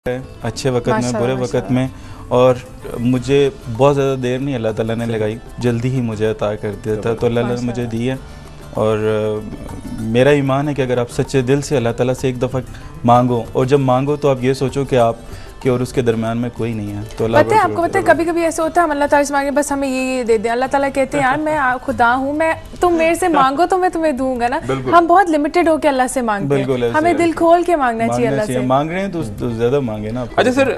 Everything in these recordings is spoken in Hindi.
अच्छे वक्त में, बुरे वक्त में, और मुझे बहुत ज़्यादा देर नहीं अल्लाह ताला ने लगाई, जल्दी ही मुझे अता कर दिया था। तो अल्लाह ने मुझे दी है और मेरा ईमान है कि अगर आप सच्चे दिल से अल्लाह ताला से एक दफ़ा मांगो, और जब मांगो तो आप ये सोचो कि आप कि और उसके दरमियान में कोई नहीं है। तो पता है आपको, पता है कभी कभी ऐसा होता है हम अल्लाह ताला से मांगे बस हमें ये दे दे, अल्लाह ताला कहते हैं यार मैं खुदा हूँ, मैं तुम मेरे से मांगो तो मैं तुम्हें दूंगा ना। हम बहुत लिमिटेड होकर अल्लाह से मांगते हैं, हमें दिल खोल के मांगना चाहिए अल्लाह से। मांग रहे हैं तो ज्यादा मांगे ना। अच्छा सर,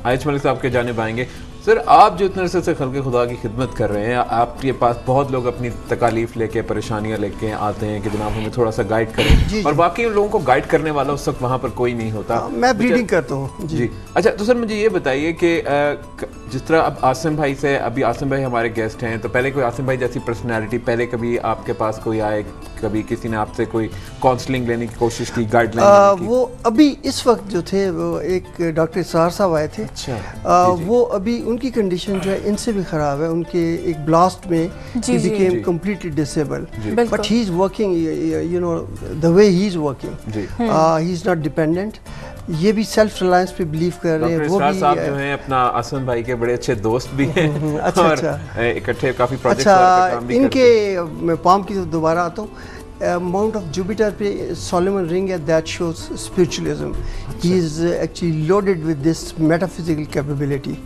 आयश मलिक साहब के जानिब आएंगे। सर, आप जो इतने अरसे से खल्क़े खुदा की खिदमत कर रहे हैं, आपके पास बहुत लोग अपनी तकालीफ लेके, परेशानियां लेके आते हैं कि जनाब हमें थोड़ा सा गाइड करें, और वाकई उन लोगों को गाइड करने वाला उस वक्त वहाँ पर कोई नहीं होता। मैं ब्रीडिंग करता हूँ जी। अच्छा, तो सर मुझे ये बताइए कि जिस तरह अब आसिम भाई से, अभी आसिम भाई हमारे गेस्ट हैं, तो पहले कोई आसिम भाई जैसी पर्सनैलिटी, पहले कभी आपके पास कोई आए, कभी किसी ने आपसे कोई काउंसलिंग लेने की कोशिश की, गाइडलाइन? वो अभी इस वक्त जो थे वो एक डॉक्टर इसरार साहब आए थे। अच्छा। वो अभी उनकी कंडीशन जो है इनसे भी ख़राब है, उनके एक ब्लास्ट में he became completely disabled, but he is working, you know the way he is working, he is not dependent. ये भी सेल्फ रिलायंस पे बिलीव कर रहे हैं। वो भी साहब जो हैं अपना आसिम भाई के बड़े अच्छे दोस्त भी हैं। अच्छा, और अच्छा, इकट्ठे काफ़ी प्रोजेक्ट्स अच्छा, काम भी इनके मैं पाम की दोबारा आता हूँ। माउंट ऑफ जुपिटर पे सोलोमन रिंग है, that shows spiritualism. He is actually loaded with this metaphysical capability.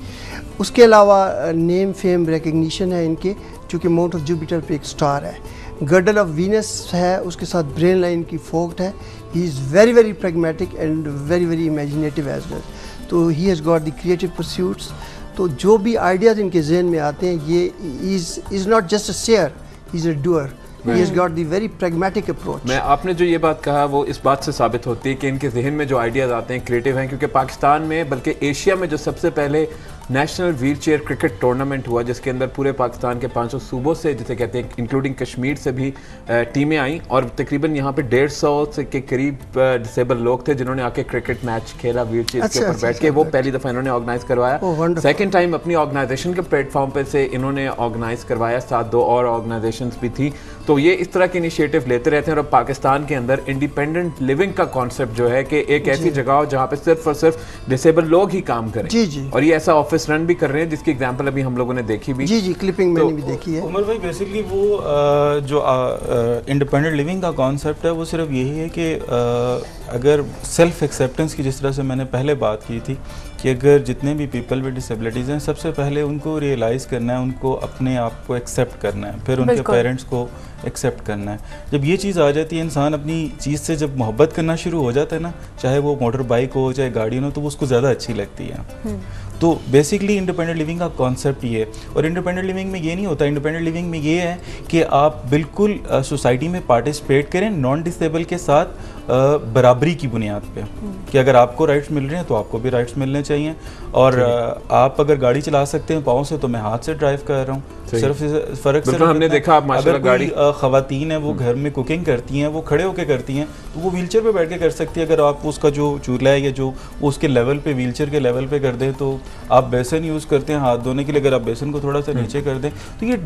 उसके अलावा नेम फेम रिकग्निशन है इनके, चूँकि माउंट ऑफ जुपिटर पे एक स्टार है। गर्डल ऑफ वीनस है, उसके साथ ब्रेन लाइन की फोक्ट है। He is very very pragmatic and very very imaginative as well. तो he has got the creative pursuits. तो जो भी आइडियाज़ इनके जहन में आते हैं, ये is not just a share, he is a doer. He has got the very pragmatic approach. मैं आपने जो ये बात कहा वो इस बात से साबित होती है कि इनके जहन में जो आइडियाज़ आते हैं क्रिएटिव हैं, क्योंकि पाकिस्तान में बल्कि एशिया में जो सबसे पहले national wheel chair cricket tournament हुआ, जिसके अंदर पूरे पाकिस्तान के 500 सूबों से, जिसे कहते हैं इंक्लूडिंग कश्मीर से भी टीमें आई, और तकरीबन यहाँ पे 150 के करीब डिसेबल लोग थे जिन्होंने आके क्रिकेट मैच खेला व्हील चेयर के ऊपर बैठ के। वो पहली दफ़ा इन्होंने ऑर्गेनाइज करवाया। सेकेंड टाइम अपनी ऑर्गेनाइजेशन के प्लेटफॉर्म पे से इन्होंने ऑर्गेनाइज करवाया, साथ 2 और ऑर्गेनाइजेशन भी थी। तो ये इस तरह के इनिशिएटिव लेते रहते हैं। और पाकिस्तान के अंदर इंडिपेंडेंट लिविंग का कॉन्सेप्ट जो है कि एक ऐसी जगह हो जहाँ पे सिर्फ और सिर्फ डिसेबल लोग ही काम करें। जी जी। और ये ऐसा ऑफिस रन भी कर रहे हैं, जिसकी एग्जांपल अभी हम लोगों ने देखी भी। जी जी, क्लिपिंग मैंने भी देखी है। उमर भाई, बेसिकली वो जो इंडिपेंडेंट लिविंग का कॉन्सेप्ट है वो सिर्फ यही है कि अगर सेल्फ एक्सेप्टेंस की, जिस तरह से मैंने पहले बात की थी कि अगर जितने भी पीपल विद डिसेबिलिटीज़ हैं, सबसे पहले उनको रियलाइज़ करना है, उनको अपने आप को एक्सेप्ट करना है, फिर उनके पेरेंट्स को एक्सेप्ट करना है। जब ये चीज़ आ जाती है, इंसान अपनी चीज़ से जब मोहब्बत करना शुरू हो जाता है ना, चाहे वो मोटर बाइक हो चाहे गाड़ी हो, तो वो उसको ज़्यादा अच्छी लगती है। तो बेसिकली इंडिपेंडेंट लिविंग का कॉन्सेप्ट ये है। और इंडिपेंडेंट लिविंग में ये नहीं होता, इंडिपेंडेंट लिविंग में ये है कि आप बिल्कुल सोसाइटी में पार्टिसिपेट करें नॉन डिसेबल के साथ बराबरी की बुनियाद पे, कि अगर आपको राइट्स मिल रहे हैं तो आपको भी राइट्स मिलने चाहिए। और आप अगर गाड़ी चला सकते हैं पाँव से, तो मैं हाथ से ड्राइव कर रहा हूँ। सिर्फ फ़र्क सिर्फ हमने देखा, आप माशाल्लाह गाड़ी, ख़वातीन है वो घर में कुकिंग करती हैं, वो खड़े होकर करती हैं, तो वो व्हीलचेयर पे बैठ के कर सकती है। अगर आप उसका जो चूल्हा है या जो उसके लेवल पे, व्हीलचेयर के लेवल पे कर दें, तो आप बेसन यूज़ करते हैं हाथ धोने के लिए, अगर आप बेसन को थोड़ा सा नीचे कर दें, तो ये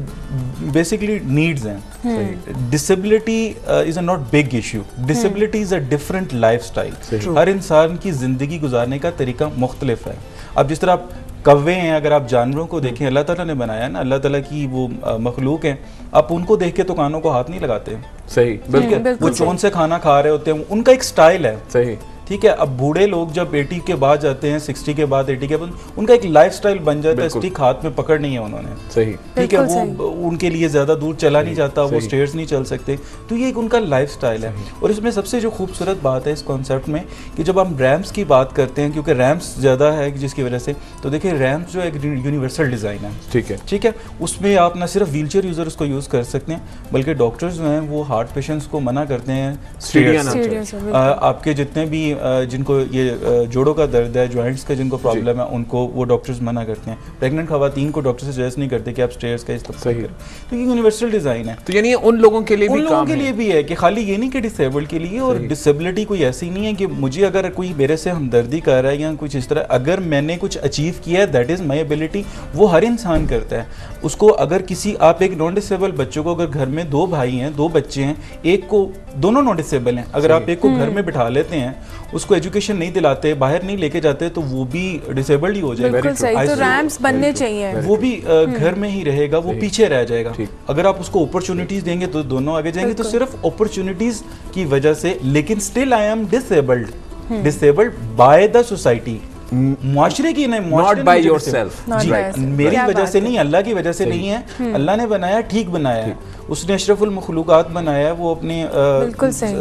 बेसिकली नीड्स हैं। Disability is a not big issue, disability is a different lifestyle. हर इंसान की ज़िंदगी गुजारने का तरीका मुख्तलिफ है। अब जिस तरह आप कौवे हैं, अगर आप जानवरों को देखें, अल्लाह ताला ने बनाया ना, अल्लाह ताला की वो मखलूक हैं, आप उनको देख के तो कानों को हाथ नहीं लगाते। सही, बिल्कुल। वो चोन से खाना खा रहे होते हैं, उनका एक स्टाइल है। सही, ठीक है। अब बूढ़े लोग जब 80 के बाद जाते हैं, 60 के बाद, 80 के बाद, उनका एक लाइफस्टाइल बन जाता है, स्टिक हाथ में पकड़ नहीं है उन्होंने। सही, ठीक है। वो उनके लिए ज़्यादा दूर चला नहीं जाता, वो स्टेयर्स नहीं चल सकते, तो ये एक उनका लाइफस्टाइल है। और इसमें सबसे जो खूबसूरत बात है इस कॉन्सेप्ट में कि जब हम रैम्स की बात करते हैं, क्योंकि रैम्स ज़्यादा है जिसकी वजह से, तो देखिए रैम्स जो एक यूनिवर्सल डिज़ाइन है। ठीक है, ठीक है। उसमें आप ना सिर्फ व्हीलचेयर यूज़र उसको यूज़ कर सकते हैं, बल्कि डॉक्टर्स जो हैं वो हार्ट पेशेंट्स को मना करते हैं स्टेयर्स। आपके जितने भी जिनको ये जोड़ों का दर्द है, जॉइंट्स का जिनको प्रॉब्लम है, उनको वो डॉक्टर्स मना करते हैं। प्रेग्नेंट खवातीन को डॉक्टर सजेस्ट नहीं करते कि आप स्टेयर्स का इस्तेमाल करें। तो ये यूनिवर्सल डिज़ाइन है। तो यानी उन लोगों के लिए भी, उन लोगों के लिए भी है कि खाली ये नहीं कि डिसेबल्ड के लिए। और डिसेबिलिटी कोई ऐसी नहीं है कि मुझे अगर कोई मेरे से हमदर्दी कर रहा है या कुछ इस तरह, अगर मैंने कुछ अचीव किया है, दैट इज़ माई एबिलिटी। वो हर इंसान करता है उसको। अगर किसी, आप एक नॉन डिसेबल बच्चों को, अगर घर में 2 भाई हैं, 2 बच्चे हैं, एक को, दोनों नॉन डिसेबल हैं, अगर आप एक को घर में बिठा लेते हैं उसको एजुकेशन नहीं दिलाते, बाहर नहीं लेके जाते, तो वो भी डिसेबल्ड ही हो जाएगा। बिल्कुल सही, तो रैम्प्स बनने चाहिए। वो भी घर में ही रहेगा, वो पीछे रह जाएगा। अगर आप उसको अपॉर्चुनिटीज देंगे तो दोनों आगे जाएंगे। तो सिर्फ अपॉर्चुनिटीज की वजह से, लेकिन still I am disabled by the society, मुआशरे की नहीं, नॉट बाय योरसेल्फ। मेरी वजह से नहीं, अल्लाह की वजह से नहीं है। अल्लाह ने बनाया, ठीक बनाया है, उसने अशरफुल मखलूकात बनाया है, वो अपने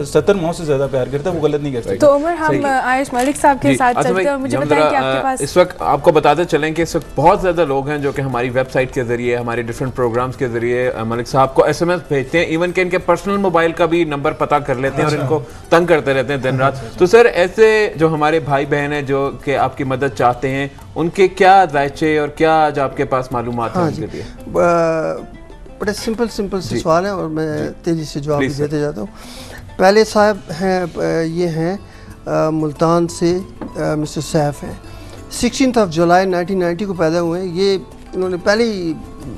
70 मौत से ज्यादा प्यार करता है, वो गलत नहीं कर सकता। तो उमर, हम आयुष मलिक साहब के साथ चलते हैं और मुझे बताएं कि आपके पास इस वक्त, आपको बताते चलें कि इस वक्त बहुत ज्यादा लोग हैं जो कि हमारी वेबसाइट के जरिए, हमारे डिफरेंट प्रोग्राम्स के जरिए मलिक साहब को SMS भेजते हैं, इवन के इनके पर्सनल मोबाइल का भी नंबर पता कर लेते हैं और इनको तंग करते रहते हैं दिन रात। तो सर, ऐसे जो हमारे भाई बहन हैं जो कि आपकी मदद चाहते हैं, उनके क्या दायचे और क्या आज आपके पास मालूमात है उनके लिए? बड़े सिंपल से सवाल है और मैं तेज़ी से जवाब देते जाता हूँ। पहले साहब हैं, ये हैं मुल्तान से, मिस्टर सैफ हैं, 16 जुलाई 1990 को पैदा हुए हैं। ये इन्होंने पहले ही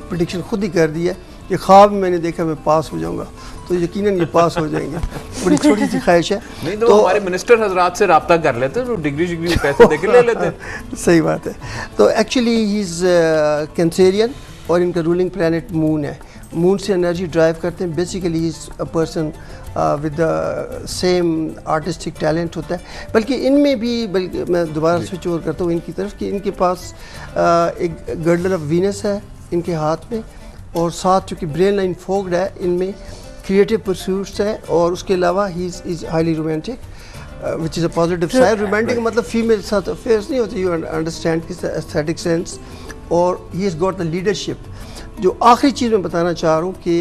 प्रेडिक्शन खुद ही कर दिया कि ख्वाब में मैंने देखा मैं पास हो जाऊँगा, तो यकीनन ये पास हो जाएंगे। बड़ी छोटी सी ख्वाहिश है। नहीं तो हमारे मिनिस्टर हजरात से रब्ता कर लेते हैं, तो डिग्री पैसे दे के ले लेते हैं। सही बात है। तो एक्चुअली ही इज़ कैंसेरियन और इनका रूलिंग प्लैनेट मून है। मून से एनर्जी ड्राइव करते हैं। Basically is a person with the same artistic talent होता है। बल्कि इनमें भी, बल्कि मैं दोबारा स्विच ओवर करता हूँ इनकी तरफ, कि इनके पास एक गर्डल ऑफ वीनस है इनके हाथ में, और साथ चूँकि ब्रेन लाइन फोक्ड है, इनमें क्रिएटिव परस्यूट्स है, और उसके अलावा he is highly romantic, which is a positive side. Romantic मतलब फीमेल साथ अफेयर्स नहीं होते, यू अंडरस्टैंड किस एस्थेटिक सेंस, और he is got the leadership. जो आखिरी चीज़ मैं बताना चाह रहा हूँ कि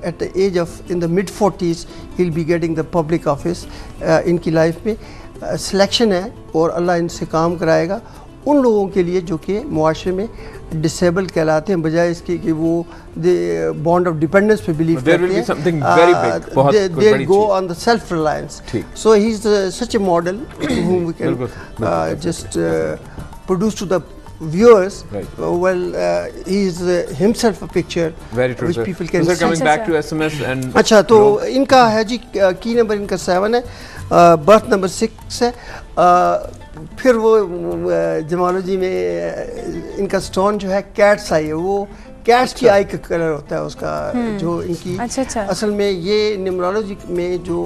at the age of in the mid 40s he will be getting the public office. इनकी लाइफ में सिलेक्शन है और अल्लाह इनसे काम कराएगा उन लोगों के लिए जो कि मुआशरे में डिसेबल कहलाते हैं, बजाय इसके कि वो बॉन्ड ऑफ डिपेंडेंस पे बिलीव करते हैं। They will go on the self reliance. So he is such A model whom we can just produce to the viewers. Well, he is himself a picture which people can see. Coming back to SMS and अच्छा, तो इनका है जी, की नंबर इनका 7 है, बर्थ नंबर 6 है। फिर वो जमालोजी में इनका स्टोन जो है कैट्स आई है, वो कैट्स की आई का कलर होता है उसका, जो इनकी असल में ये न्यूमरोलॉजी में जो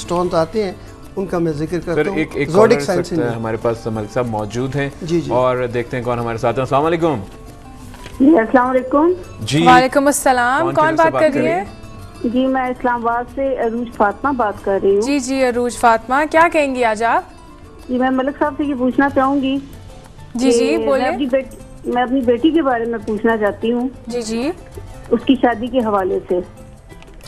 स्टोन्स आते हैं उनका मैं जिक्र करता हूँ। एक ज़ोडिक साइंस है हमारे पास, मलिक साहब मौजूद हैं जी। और देखते हैं कौन हमारे साथ है। अस्सलाम वालेकुम। अस्सलाम वालेकुम। जी वालेकुम अस्सलाम। कौन बात कर रही है? जी, मैं इस्लामाबाद से अरूज फातिमा बात कर रही हूँ। जी अरूज फातिमा, क्या कहेंगी आज आप? जी, मैं मलिक साहब से ये पूछना चाहूँगी। जी बोलिए। मैं अपनी बेटी के बारे में पूछना चाहती हूँ। जी उसकी शादी के हवाले से।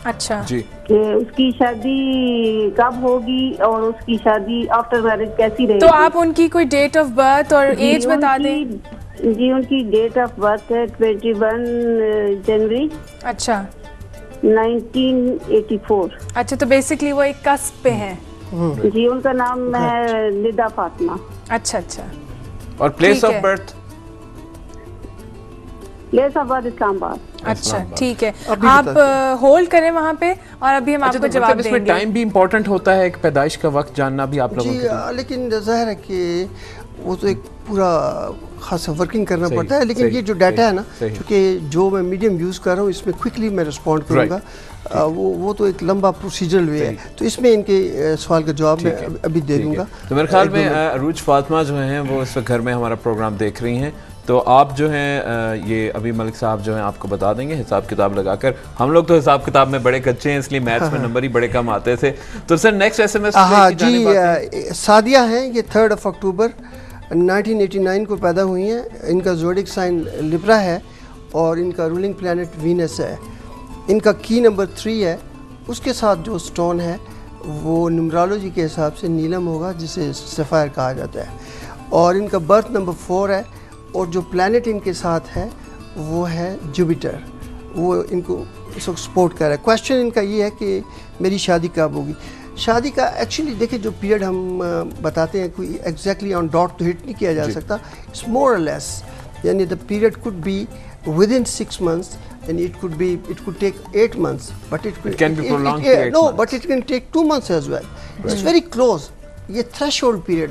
अच्छा जी, कि उसकी शादी कब होगी और उसकी शादी आफ्टर मैरिज कैसी रहेगी? तो आप उनकी कोई डेट ऑफ बर्थ और एज बता दें। जी, उनकी डेट ऑफ बर्थ है 21 जनवरी। अच्छा, 1984। अच्छा, तो बेसिकली वो एक कस्प पे हैं। जी, उनका नाम है निदा फातिमा। अच्छा। और place of birth? Place of birth Islamabad. अच्छा, ठीक है, आप होल्ड करें वहाँ पे और अभी हम आपको जवाब देंगे। इसमें टाइम भी इम्पोर्टेंट होता है, एक पैदाइश का वक्त जानना भी आप लोगों के लिए। लेकिन जाहिर है कि वो तो एक पूरा खासा वर्किंग करना पड़ता है। लेकिन ये जो डाटा है ना, क्योंकि जो मैं मीडियम यूज़ कर रहा हूँ इसमें क्विकली मैं रिस्पॉन्ड करूँगा, वो तो एक लंबा प्रोसीजरल वे है, तो इसमें इनके सवाल का जवाब मैं अभी दे दूँगा। तो मेरे ख्याल में अरूज फातिमा जो हैं वो इस वक्त घर में हमारा प्रोग्राम देख रही हैं, तो आप जो हैं ये अभी मलिक साहब जो हैं आपको बता देंगे हिसाब किताब लगाकर। हम लोग तो हिसाब किताब में बड़े कच्चे हैं, इसलिए मैथ्स में नंबर ही बड़े कम आते थे। तो सर नेक्स्ट SMS जी, सादिया हैं, ये 3 अक्टूबर 1989 को पैदा हुई हैं। इनका ज़ोडिक साइन लिब्रा है और इनका रूलिंग प्लैनेट वीनस है। इनका की नंबर 3 है। उसके साथ जो स्टोन है वो न्यूमरोलॉजी के हिसाब से नीलम होगा, जिसे सफ़ायर कहा जाता है। और इनका बर्थ नंबर 4 है और जो प्लैनेट इनके साथ है वो है जुपिटर। वो इनको इस वक्त सपोर्ट कर रहा है। क्वेश्चन इनका ये है कि मेरी शादी कब होगी। शादी का एक्चुअली देखिए जो पीरियड हम बताते हैं कोई एग्जैक्टली ऑन डॉट तो हिट नहीं किया जा सकता। इट्स मोर और लेस, यानी the period could be with in 6 months and it could take 8 months, but it can be prolonged to 8 months. No, but it can take 2 months as well. It's very close. ये थ्रेशोल्ड पीरियड